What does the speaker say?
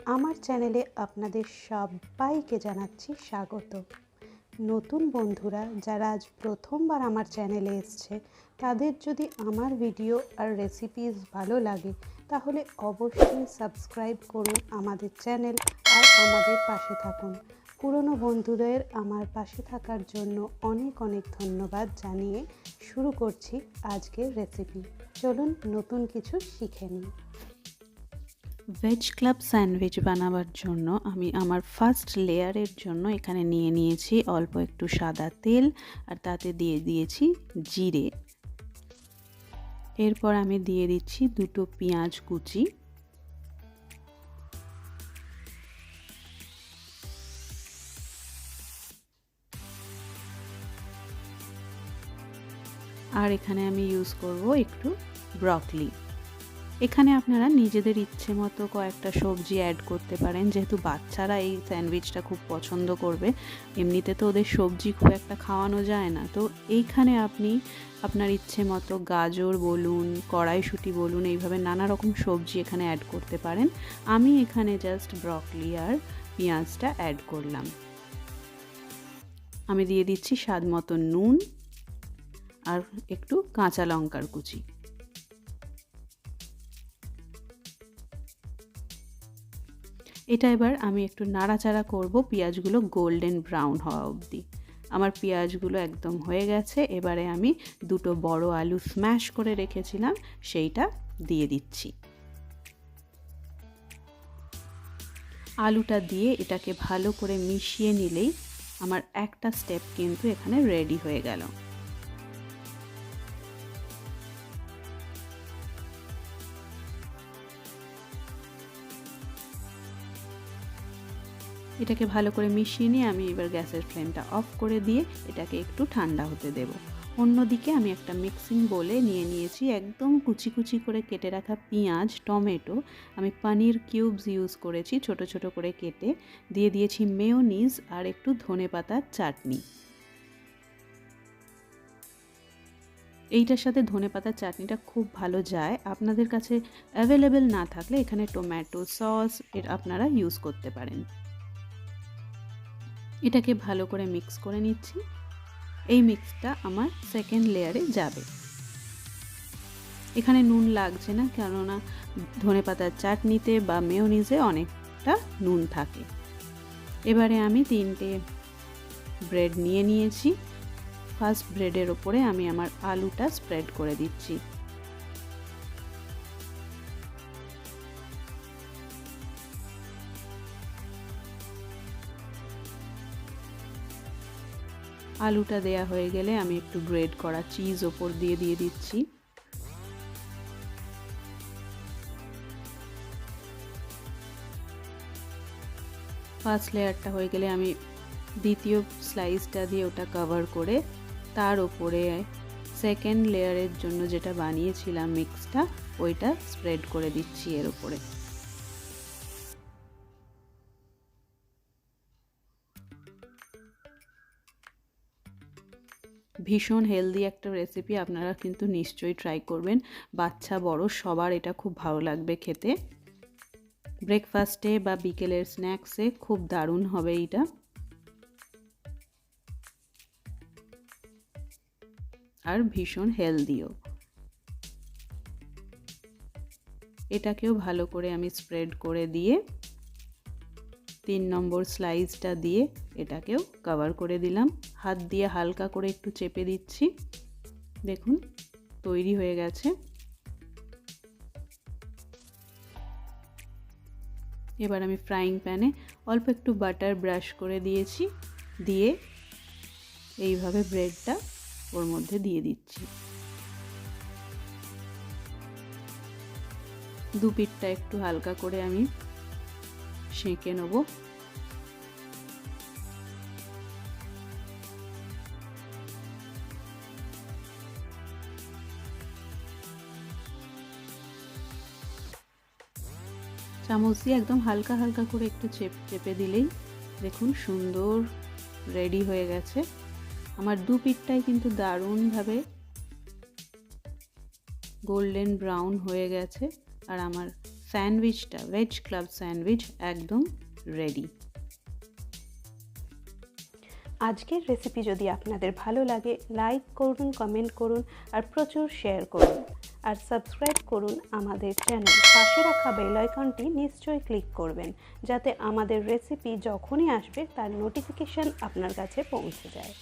আমার চ্যানেলে আপনাদের সবাইকে জানাচ্ছি স্বাগত। নতুন বন্ধুরা যারা আজ প্রথমবার আমার চ্যানেলে এসছে, তাদের যদি আমার ভিডিও আর রেসিপিস ভালো লাগে তাহলে অবশ্যই সাবস্ক্রাইব করুন আমাদের চ্যানেল আর আমাদের পাশে থাকুন। পুরনো বন্ধুদের আমার পাশে থাকার জন্য অনেক অনেক ধন্যবাদ জানিয়ে শুরু করছি আজকের রেসিপি। চলুন নতুন কিছু শিখে নিই। ভেজ ক্লাব স্যান্ডউইচ বানাবার জন্য আমি আমার ফার্স্ট লেয়ারের জন্য এখানে নিয়েছি অল্প একটু সাদা তেল, আর তাতে দিয়ে দিয়েছি জিরে। এরপর আমি দিয়ে দিচ্ছি দুটো পেঁয়াজ কুচি, আর এখানে আমি ইউজ করব একটু ব্রকলি। এখানে আপনারা নিজেদের ইচ্ছে মতো কয়েকটা সবজি অ্যাড করতে পারেন, যেহেতু বাচ্চারা এই স্যান্ডউইচটা খুব পছন্দ করবে। এমনিতে তো ওদের সবজি খুব একটা খাওয়ানো যায় না, তো এইখানে আপনি আপনার ইচ্ছে মতো গাজর বলুন, কড়াইশুঁটি বলুন, এইভাবে নানা রকম সবজি এখানে অ্যাড করতে পারেন। আমি এখানে জাস্ট ব্রকলি আর পেঁয়াজটা অ্যাড করলাম। আমি দিয়ে দিচ্ছি স্বাদ মতো নুন আর একটু কাঁচা লঙ্কার কুচি। এটা এবার আমি একটু নাড়াচাড়া করব পেঁয়াজগুলো গোল্ডেন ব্রাউন হওয়া অবধি। আমার পেঁয়াজগুলো একদম হয়ে গেছে। এবারে আমি দুটো বড় আলু স্ম্যাশ করে রেখেছিলাম, সেইটা দিয়ে দিচ্ছি। আলুটা দিয়ে এটাকে ভালো করে মিশিয়ে নিলেই আমার একটা স্টেপ কিন্তু এখানে রেডি হয়ে গেল। এটাকে ভালো করে মিশিয়ে নিয়ে আমি এবার গ্যাসের ফ্লেমটা অফ করে দিয়ে এটাকে একটু ঠান্ডা হতে দেব। অন্যদিকে আমি একটা মিক্সিং বোলে নিয়েছি একদম কুচি কুচি করে কেটে রাখা পেঁয়াজ, টমেটো, আমি পানির কিউবস ইউজ করেছি ছোট ছোট করে কেটে, দিয়ে দিয়েছি মেয়োনিজ আর একটু ধনেপাতার চাটনি। এইটার সাথে ধনেপাতার চাটনিটা খুব ভালো যায়। আপনাদের কাছে অ্যাভেলেবেল না থাকলে এখানে টমেটো সস আপনারা ইউজ করতে পারেন। এটাকে ভালো করে মিক্স করে নিচ্ছি। এই মিক্সটা আমার সেকেন্ড লেয়ারে যাবে। এখানে নুন লাগছে না, কেননা ধনেপাতার চাটনিতে বা মেয়োনিজে অনেকটা নুন থাকে। এবারে আমি 3টে ব্রেড নিয়েছি। ফার্স্ট ব্রেডের ওপরে আমি আমার আলুটা স্প্রেড করে দিচ্ছি। আলুটা দেয়া হয়ে গেলে আমি একটু গ্রেট করা চিজ ওপর দিয়ে দিচ্ছি। ফার্স্ট লেয়ারটা হয়ে গেলে আমি দ্বিতীয় স্লাইসটা দিয়ে ওটা কভার করে তার ওপরে সেকেন্ড লেয়ারের জন্য যেটা বানিয়েছিলাম মিক্সটা, ওইটা স্প্রেড করে দিচ্ছি এর ওপরে। ভীষণ হেলদি একটা রেসিপি, আপনারা কিন্তু নিশ্চয়ই ট্রাই করবেন। বাচ্চা বড় সবার এটা খুব ভালো লাগবে খেতে। ব্রেকফাস্টে বা বিকেলের স্ন্যাক্সে খুব দারুণ হবে এইটা। আর ভীষণ হেলদিও। এটাকেও ভালো করে আমি স্প্রেড করে দিয়ে 3 নম্বর স্লাইসটা দিয়ে এটাকেও কভার করে দিলাম। হাত দিয়ে হালকা করে একটু চেপে দিচ্ছি। দেখুন তৈরি হয়ে গেছে। এবার আমি ফ্রাইং প্যানে অল্প একটু বাটার ব্রাশ করে দিয়েছি, দিয়ে এইভাবে ব্রেডটা ওর মধ্যে দিয়ে দিচ্ছি। দু পিঠটা একটু হালকা করে আমি সেঁকে নেব। চামচ দিয়ে একদম হালকা হালকা করে একটু চেপে দিলেই দেখুন সুন্দর রেডি হয়ে গেছে। আমার দু পিঠটাই কিন্তু দারুণভাবে গোল্ডেন ব্রাউন হয়ে গেছে, আর আমার স্যান্ডউইচটা, ভেজ ক্লাব স্যান্ডউইচ একদম রেডি। আজকের রেসিপি যদি আপনাদের ভালো লাগে লাইক করুন, কমেন্ট করুন আর প্রচুর শেয়ার করুন আর সাবস্ক্রাইব করুন আমাদের চ্যানেল। পাশে রাখা বেল আইকনটি নিশ্চয়ই ক্লিক করবেন যাতে আমাদের রেসিপি যখনই আসবে তার নোটিফিকেশান আপনার কাছে পৌঁছে যায়।